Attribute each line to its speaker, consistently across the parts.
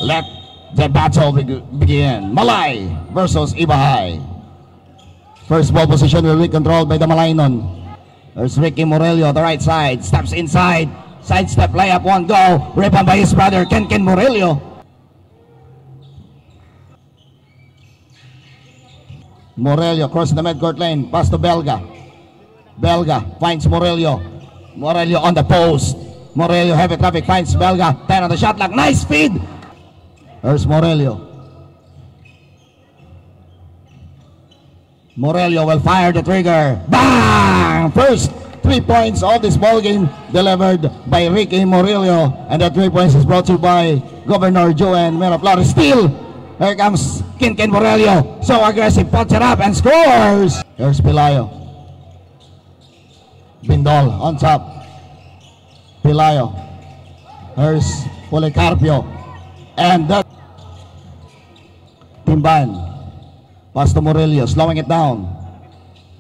Speaker 1: Let the battle begin. Malay versus Ibahay. First ball position will be controlled by the Malaynon. There's Ricky Morelio, the right side. Steps inside. Side step, layup, one go. Rebound by his brother, Ken Morelio. Morelio crossing the midcourt lane. Pass to Belga. Belga finds Morelio. Morelio on the post. Morelio, heavy traffic, finds Belga. 10 on the shot clock. Nice feed. There's Morelio. Morelio will fire the trigger. Bang! First 3 points of this ball game delivered by Ricky Morelio. And the 3 points is brought to you by Governor Joanne Miraflores. Steal. Here comes Ken Morelio. So aggressive, puts it up and scores. Here's Pelayo. Bindol on top. Pelayo. Here's Policarpio. And the Timban. Pass to Morelio, slowing it down.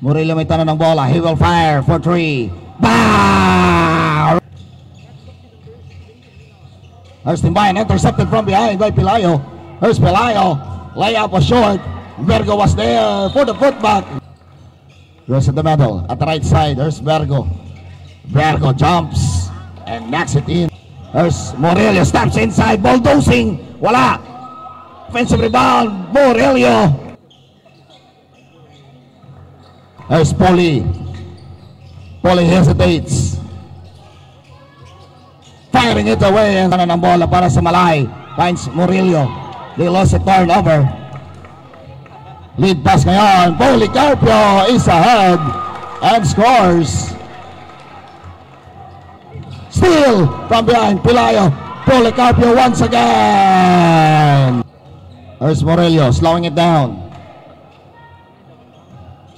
Speaker 1: Morelio may tanong ng bola. He will fire for 3. Bang! Here's Timban, intercepted from behind by Pelayo. Here's Pelayo. Layup was short. Vergo was there for the putback. Goes at the middle. At the right side, there's Vergo. Vergo jumps and knocks it in. There's Morelio, steps inside, bulldozing. Wala. Offensive rebound, Morelio. There's Poli. Poli hesitates. Firing it away. And ng bola para sa Malay. Finds Morelio. They lost a turnover. Lead pass ngayon. Policarpio is ahead and scores. Steal from behind. Pelayo. Policarpio once again. There's Morelio slowing it down.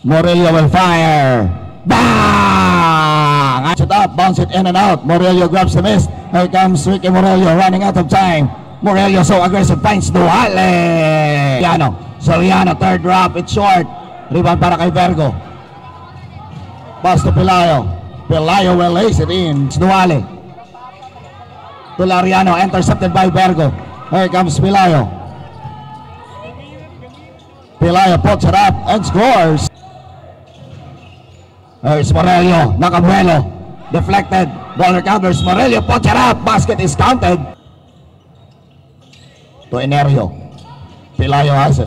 Speaker 1: Morelio will fire. Bang! Catch it up, bounce it in and out. Morelio grabs the miss. Here comes Ricky Morelio running out of time. Morelio so aggressive, finds Duale. Soriano, third drop, it's short. Rebound para kay Vergo. Pass to Pelayo. Pelayo will lace it in. It's Duale. Tulariano intercepted by Vergo. Here comes Pelayo. Pelayo puts it up and scores. There's Morelio, Nakabuelo, deflected, ball recovers, Morelio puts it up, basket is counted. To Enerio, Pelayo has it.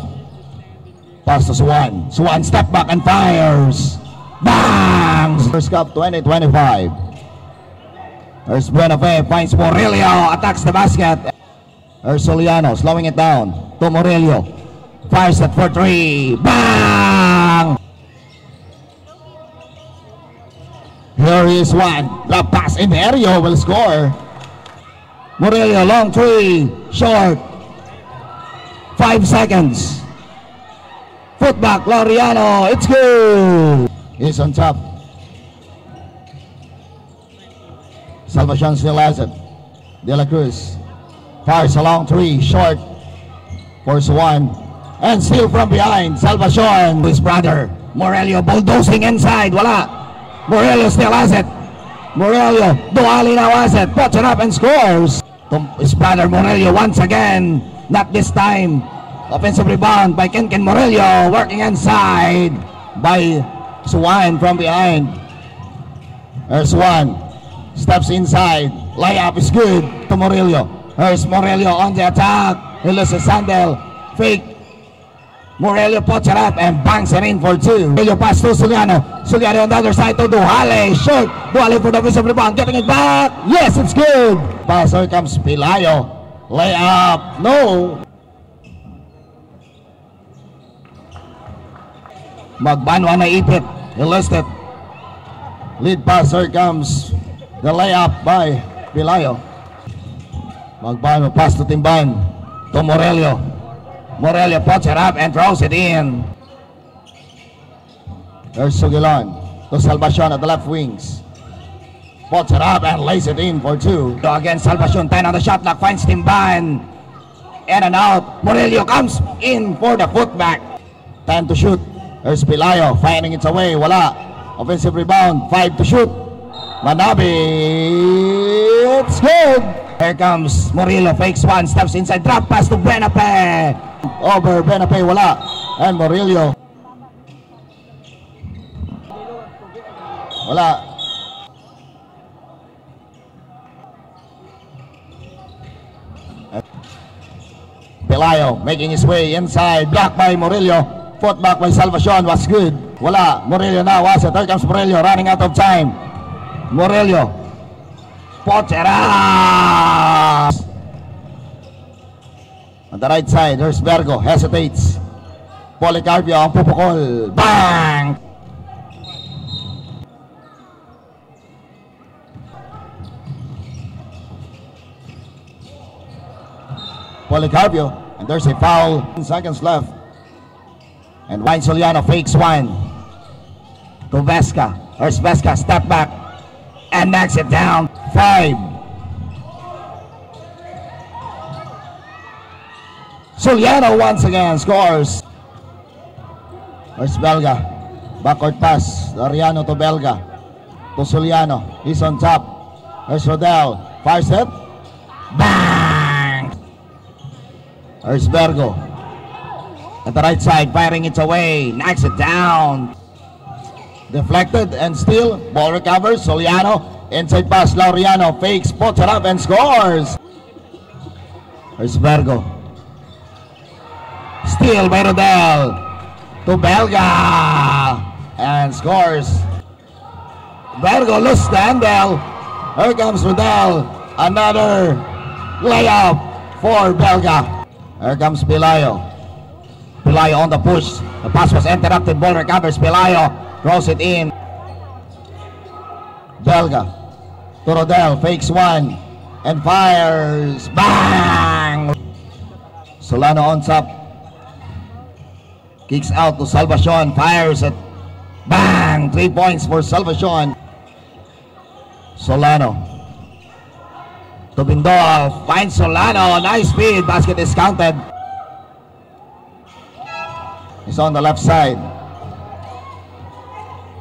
Speaker 1: Pass to Suwan, Suwan step back and fires. Bang! First Cup 2025. There's Buenafe, finds Morelio, attacks the basket. There's Soliano, slowing it down to Morelio. Fires it for 3. Bang! Here is one. The pass in Enerio will score. Morelio, long 3. Short. 5 seconds. Footback, Laureano. It's good. He's on top. Salvacion still has it. De La Cruz. Fires a long 3. Short. Force 1. And steal from behind. Salvacion. His brother. Morelio bulldozing inside. Wala. Morelio still has it. Morelio, Duali now has it. Puts it up and scores. His brother Morelio once again. Not this time. Offensive rebound by Ken Morelio. Working inside by Suwan from behind. There's one. Steps inside. Layup is good to Morelio. There's Morelio on the attack. He loses Sandel. Fake. Morelio puts it up and bangs it in for 2. Morelio pass to Soliano. Soliano on the other side to Duale. Short. Duale for the offensive rebound. Getting it back. Yes, it's good. Pass. Here comes Pelayo. Layup. No. Magbanwa na ipit. He lost it. Lead pass. Here comes the layup by Pelayo. Magbanwa pass to Timban. To Morelio. Morelio puts it up and throws it in. There's Sugilon to Salvacion at the left wings. Puts it up and lays it in for 2. Again, Salvacion, 10 on the shot clock, finds Timban. In and out. Morelio comes in for the putback. 10 to shoot. There's Pelayo firing it away. Wala. Offensive rebound. 5 to shoot. Manabi. It's good. Here comes Murillo, fakes one, steps inside, drop pass to Benape. Over Benape, wala. And Murillo. Wala. Pelayo making his way inside, blocked by Murillo. Put back by Salvacion, was good. Wala. Murillo now, was it? Here comes Murillo, running out of time. Murillo. Potera! On the right side, there's Bergo, hesitates. Policarpio ang pupukol. Bang! Policarpio, and there's a foul. 10 seconds left. And Wayne Soliano fakes one to Vesca. There's Vesca, step back and knocks it down. 5. Soliano once again scores. There's Belga. Backward pass. Ariano to Belga. To Soliano. He's on top. There's Rodel. Fire set. Bang! There's Bergo. At the right side, firing it away. Knocks it down. Deflected and still. Ball recovers. Soliano. Inside pass. Laureano fakes. Puts it up and scores. There's Bergo. Steal by Rodel. To Belga. And scores. Bergo loses the handle. Here comes Rodel. Another layup for Belga. Here comes Pelayo. Pelayo on the push. The pass was interrupted. Ball recovers. Pelayo throws it in. Belga to Rodel. Fakes one and fires. Bang! Solano on top. Kicks out to Salvacion. Fires it. Bang! 3 points for Salvacion. Solano to Bindoa. Finds Solano. Nice speed. Basket is counted. He's on the left side.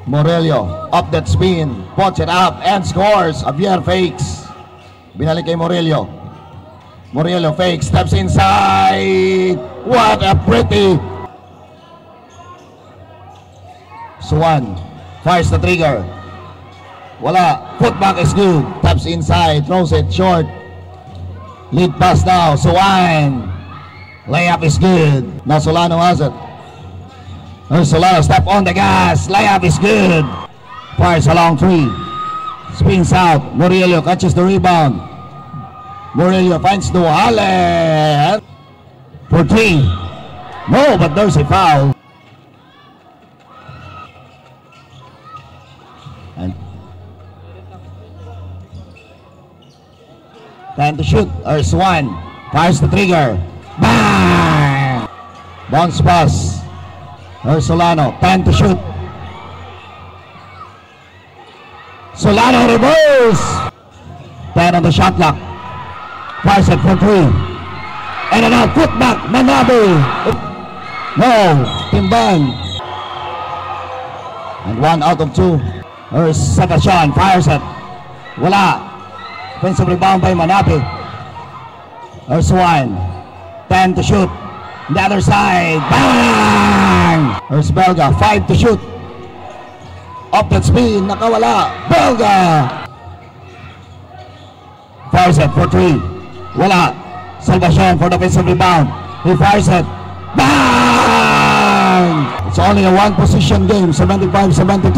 Speaker 1: Murillo. Up that spin. Puts it up and scores. Javier fakes. Binalik kay Murillo. Murillo fakes. Steps inside. What a pretty. Suwan fires the trigger. Wala. Putback is good. Taps inside. Throws it short. Lead pass now. Suwan. Layup is good. Now Solano has it. Solano step on the gas. Layup is good. Fires a long three. Spins out. Murillo catches the rebound. Murillo finds Duhale. For 3. No, but there's a foul. And time to shoot. There's one. Fires the trigger. Bang! Bounce pass. There's Solano. 10 to shoot. Solano reverse. 10 on the shot clock. Fires it for 3. And now put back. Manabe. No. Timban. And 1 out of 2. There's Salvacion. Fires it. Wala. Offensive rebound by Manabe. There's 1. 10 to shoot. The other side. Bang! There's Belga. 5 to shoot. Up that spin. Nakawala. Belga. Fires it for 3. Wala. Salvacion for the offensive rebound. He fires it. Bang! It's only a 1 position game. 75-72.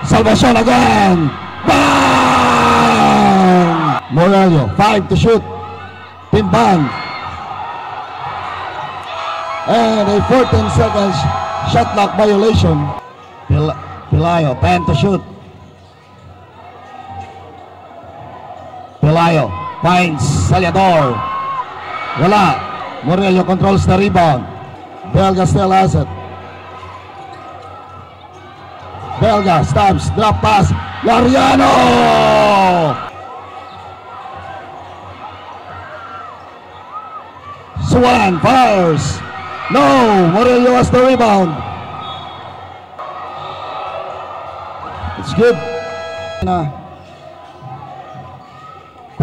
Speaker 1: Salvacion again. Bang! Murillo. 5 to shoot. Timban. And a 14 seconds shot clock violation. Pelayo, 10 to shoot. Pelayo finds Saliador. Wala. Murillo controls the rebound. Belga still has it. Belga stabs, drop pass. Laureano! Swan fires. No, Murillo has the rebound. It's good.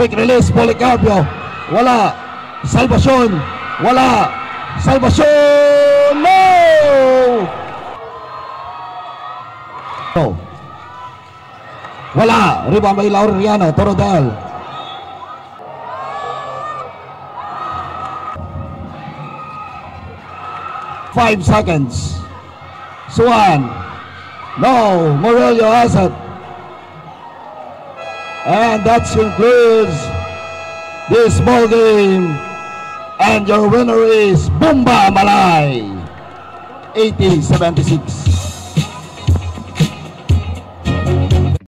Speaker 1: Quick release, Policarpio. Wala. Salvacion. Wala. Salvacion. No! Oh. Wala. Rebound by Laureano. Torodel. Five seconds. Swan. No. Morello has it. And that concludes this ball game. And your winner is Bumba Malay. 80-76.